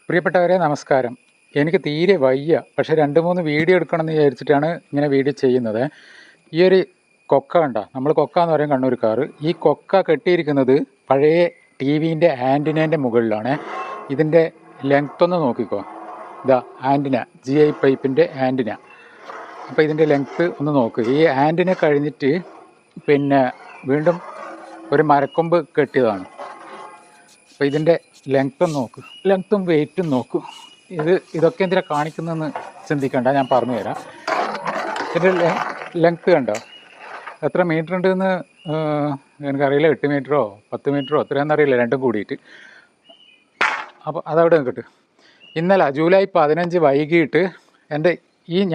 പ്രിയപ്പെട്ടവരെ നമസ്കാരം. എനിക്ക് തീരെ വയ്യ, പക്ഷേ 2-3 വീഡിയോ എടുക്കണമെന്ന് വിചാരിച്ചിട്ടാണ് ഇങ്ങനെ വീഡിയോ ചെയ്യുന്നത്. ഈ ഒരു കൊക്ക കണ്ട, നമ്മൾ കൊക്ക എന്ന് പറയും കണ്ണൂർക്കാർ. ഈ കൊക്ക കെട്ടിയിരിക്കുന്നത് പഴയ TV-ൻ്റെ ആൻറ്റിനേൻ്റെ മുകളിലാണ്. ഇതിൻ്റെ ലെങ്ത് ഒന്ന് നോക്കിക്കോ. ഇതാ ആൻറ്റിന, GI പൈപ്പിൻ്റെ ആൻറ്റിന. അപ്പോൾ ഇതിൻ്റെ ലെങ്ത്ത് ഒന്ന് നോക്കുക. ഈ ആൻറ്റിന കഴിഞ്ഞിട്ട് പിന്നെ വീണ്ടും ഒരു മരക്കൊമ്പ് കെട്ടിയതാണ്. അപ്പോൾ ഇതിൻ്റെ ലെങ്ത്തും നോക്കും, ലെങ്ത്തും വെയിറ്റും നോക്കും. ഇതൊക്കെ എന്തിനാ കാണിക്കുന്നതെന്ന് ചിന്തിക്കണ്ട, ഞാൻ പറഞ്ഞു തരാം. ഇതിൻ്റെ ലെങ്ത്ത് കണ്ടോ, എത്ര മീറ്റർ ഉണ്ടെന്ന് എനിക്കറിയില്ല. 8 മീറ്ററോ 10 മീറ്ററോ എത്രയാണെന്ന് അറിയില്ല, രണ്ടും കൂടിയിട്ട്. അപ്പോൾ അതവിടെ നിൽക്കട്ടെ. ഇന്നലെ ജൂലൈ 15 വൈകിട്ട്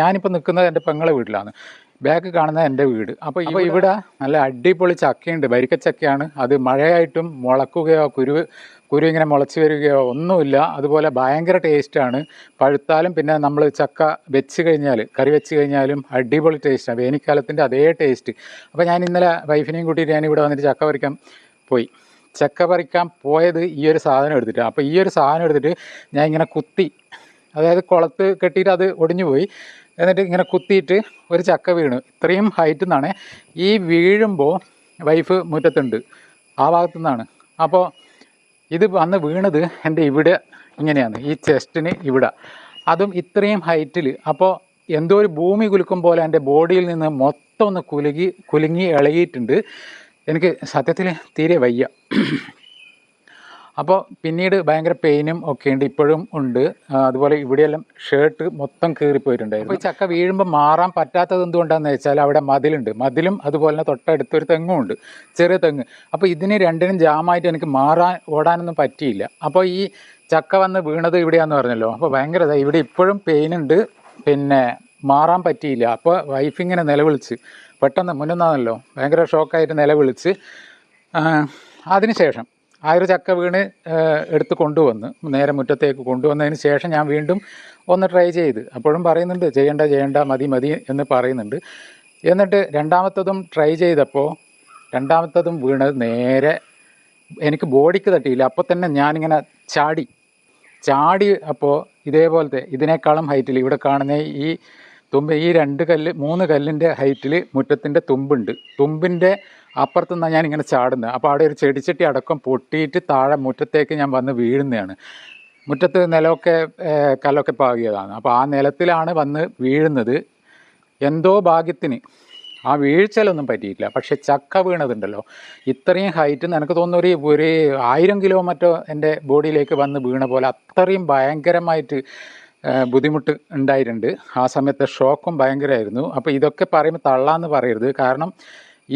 ഞാനിപ്പോൾ നിൽക്കുന്നത് എൻ്റെ പെങ്ങളെ വീട്ടിലാണ്. ബാക്ക് കാണുന്ന എൻ്റെ വീട്. അപ്പോൾ ഇവിടെ നല്ല അടിപൊളി ചക്കയുണ്ട്, വരിക്കച്ചക്കയാണ്. അത് മഴയായിട്ടും മുളക്കുകയോ കുരു ഇങ്ങനെ മുളച്ച് വരികയോ ഒന്നുമില്ല. അതുപോലെ ഭയങ്കര ടേസ്റ്റാണ്. പഴുത്താലും പിന്നെ നമ്മൾ ചക്ക വെച്ച് കഴിഞ്ഞാൽ, കറി വെച്ച് കഴിഞ്ഞാലും അടിപൊളി ടേസ്റ്റാണ്. വേനൽക്കാലത്തിൻ്റെ അതേ ടേസ്റ്റ്. അപ്പോൾ ഞാൻ ഇന്നലെ വൈഫിനെയും കൂട്ടിയിട്ട് ഞാനിവിടെ വന്നിട്ട് ചക്ക പറിക്കാൻ പോയി. ചക്ക പറിക്കാൻ പോയത് ഈ ഒരു സാധനം എടുത്തിട്ടാണ്. അപ്പോൾ ഈ ഒരു സാധനം എടുത്തിട്ട് ഞാൻ ഇങ്ങനെ കുത്തി, അതായത് കുളത്ത് കെട്ടിയിട്ട് അത് ഒടിഞ്ഞു പോയി. എന്നിട്ട് ഇങ്ങനെ കുത്തിയിട്ട് ഒരു ചക്ക വീണു. ഇത്രയും ഹൈറ്റിൽ നിന്നാണ് ഈ വീഴുമ്പോൾ. വൈഫ് മുറ്റത്തുണ്ട്, ആ ഭാഗത്തു നിന്നാണ്. അപ്പോൾ ഇത് വന്ന് വീണത് എൻ്റെ ഇവിടെ ഇങ്ങനെയാണ്, ഈ ചെസ്റ്റിന് ഇവിടെ, അതും ഇത്രയും ഹൈറ്റിൽ. അപ്പോൾ എന്തോ ഒരു ഭൂമി കുലുക്കും പോലെ എൻ്റെ ബോഡിയിൽ നിന്ന് മൊത്തം ഒന്ന് കുലുങ്ങി ഇളകിയിട്ടുണ്ട്. എനിക്ക് സത്യത്തിൽ തീരെ വയ്യ. അപ്പോൾ പിന്നീട് ഭയങ്കര പെയിനും ഒക്കെ ഉണ്ട്, ഇപ്പോഴും ഉണ്ട്. അതുപോലെ ഇവിടെയെല്ലാം ഷർട്ട് മൊത്തം കീറിപ്പോയിട്ടുണ്ടായിരുന്നു. അപ്പോൾ ഈ ചക്ക വീഴുമ്പോൾ മാറാൻ പറ്റാത്തത് എന്തുകൊണ്ടാണെന്ന് വെച്ചാൽ അവിടെ മതിലും അതുപോലെ തന്നെ തൊട്ടടുത്തൊരു തെങ്ങും ഉണ്ട്, ചെറിയ തെങ്ങ്. അപ്പോൾ രണ്ടിനും ജാമായിട്ട് എനിക്ക് ഓടാനൊന്നും പറ്റിയില്ല. അപ്പോൾ ഈ ചക്ക വന്ന് വീണത് ഇവിടെയാണെന്ന് പറഞ്ഞല്ലോ. അപ്പോൾ ഭയങ്കര ഇവിടെ ഇപ്പോഴും പെയിനുണ്ട്, പിന്നെ മാറാൻ പറ്റിയില്ല. അപ്പോൾ വൈഫിങ്ങനെ നിലവിളിച്ച്, പെട്ടെന്ന് മുന്നൊന്നാണല്ലോ, ഭയങ്കര ഷോക്കായിട്ട് നിലവിളിച്ച്. അതിനുശേഷം ആ ഒരു ചക്ക വീണ് എടുത്ത് കൊണ്ടുവന്ന് നേരെ മുറ്റത്തേക്ക് കൊണ്ടുവന്നതിന് ശേഷം ഞാൻ വീണ്ടും ഒന്ന് ട്രൈ ചെയ്ത്. അപ്പോഴും പറയുന്നുണ്ട് ചെയ്യണ്ട മതി എന്ന് പറയുന്നുണ്ട്. എന്നിട്ട് രണ്ടാമത്തതും ട്രൈ ചെയ്തപ്പോൾ രണ്ടാമത്തതും വീണത് നേരെ എനിക്ക് ബോഡിക്ക് തട്ടിയില്ല. അപ്പോൾ തന്നെ ഞാനിങ്ങനെ ചാടി അപ്പോൾ ഇതേപോലത്തെ ഇതിനേക്കാളും ഹൈറ്റിൽ ഇവിടെ കാണുന്ന ഈ 3 കല്ലിൻ്റെ ഹൈറ്റിൽ മുറ്റത്തിൻ്റെ തുമ്പിൻ്റെ അപ്പുറത്തുനിന്നാണ് ഞാനിങ്ങനെ ചാടുന്നത്. അപ്പോൾ അവിടെ ഒരു ചെടിച്ചട്ടി അടക്കം പൊട്ടിയിട്ട് താഴെ മുറ്റത്തേക്ക് ഞാൻ വന്ന് വീഴുന്നതാണ്. മുറ്റത്ത് നിലമൊക്കെ കല്ലൊക്കെ പാകിയതാണ്. അപ്പോൾ ആ നിലത്തിലാണ് വന്ന് വീഴുന്നത്. എന്തോ ഭാഗ്യത്തിന് ആ വീഴ്ചയിലൊന്നും പറ്റിയിട്ടില്ല. പക്ഷേ ചക്ക വീണതുണ്ടല്ലോ, ഇത്രയും ഹൈറ്റ് എനിക്ക് തോന്നുന്നു ഒരു 1000 കിലോ മറ്റോ എൻ്റെ ബോഡിയിലേക്ക് വന്ന് വീണ പോലെ അത്രയും ഭയങ്കരമായിട്ട് ബുദ്ധിമുട്ട് ഉണ്ടായിട്ടുണ്ട്. ആ സമയത്തെ ഷോക്കും ഭയങ്കരമായിരുന്നു. അപ്പോൾ ഇതൊക്കെ പറയുമ്പോൾ തള്ളാന്ന് പറയരുത്, കാരണം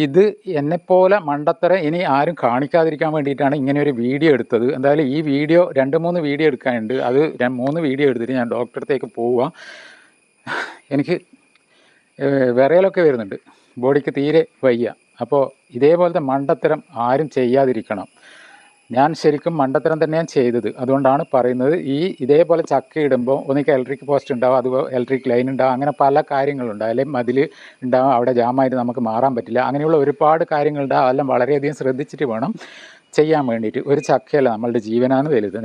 ഇത് എന്നെപ്പോലെ മണ്ടത്തരം ഇനി ആരും കാണിക്കാതിരിക്കാൻ വേണ്ടിയിട്ടാണ് ഇങ്ങനെ ഒരു വീഡിയോ എടുത്തത്. എന്തായാലും ഈ വീഡിയോ 2-3 വീഡിയോ എടുക്കാനുണ്ട്. അത് 3 വീഡിയോ എടുത്തിട്ട് ഞാൻ ഡോക്ടറെ അടുത്തേക്ക് പോവാം. എനിക്ക് വിറയലൊക്കെ വരുന്നുണ്ട്, ബോഡിക്ക് തീരെ വയ്യ. അപ്പോൾ ഇതേപോലത്തെ മണ്ടത്തരം ആരും ചെയ്യാതിരിക്കണം. ഞാൻ ശരിക്കും മണ്ടത്തരം തന്നെയാണ് ചെയ്തത്, അതുകൊണ്ടാണ് പറയുന്നത്. ഇതേപോലെ ചക്ക ഇടുമ്പോൾ ഒന്നിക്ക് ഇലക്ട്രിക് പോസ്റ്റ് ഉണ്ടാവും, അതുപോലെ ഇലക്ട്രിക് ലൈൻ ഉണ്ടാവും, അങ്ങനെ പല കാര്യങ്ങളുണ്ടാവും. അല്ലെങ്കിൽ മതിൽ ഉണ്ടാവും, അവിടെ ജാമായിട്ട് നമുക്ക് മാറാൻ പറ്റില്ല. അങ്ങനെയുള്ള ഒരുപാട് കാര്യങ്ങളുണ്ടാവും. അതെല്ലാം വളരെയധികം ശ്രദ്ധിച്ചിട്ട് വേണം ചെയ്യാൻ വേണ്ടിയിട്ട്. ഒരു ചക്കയല്ല, നമ്മളുടെ ജീവനാണ് വലുത്.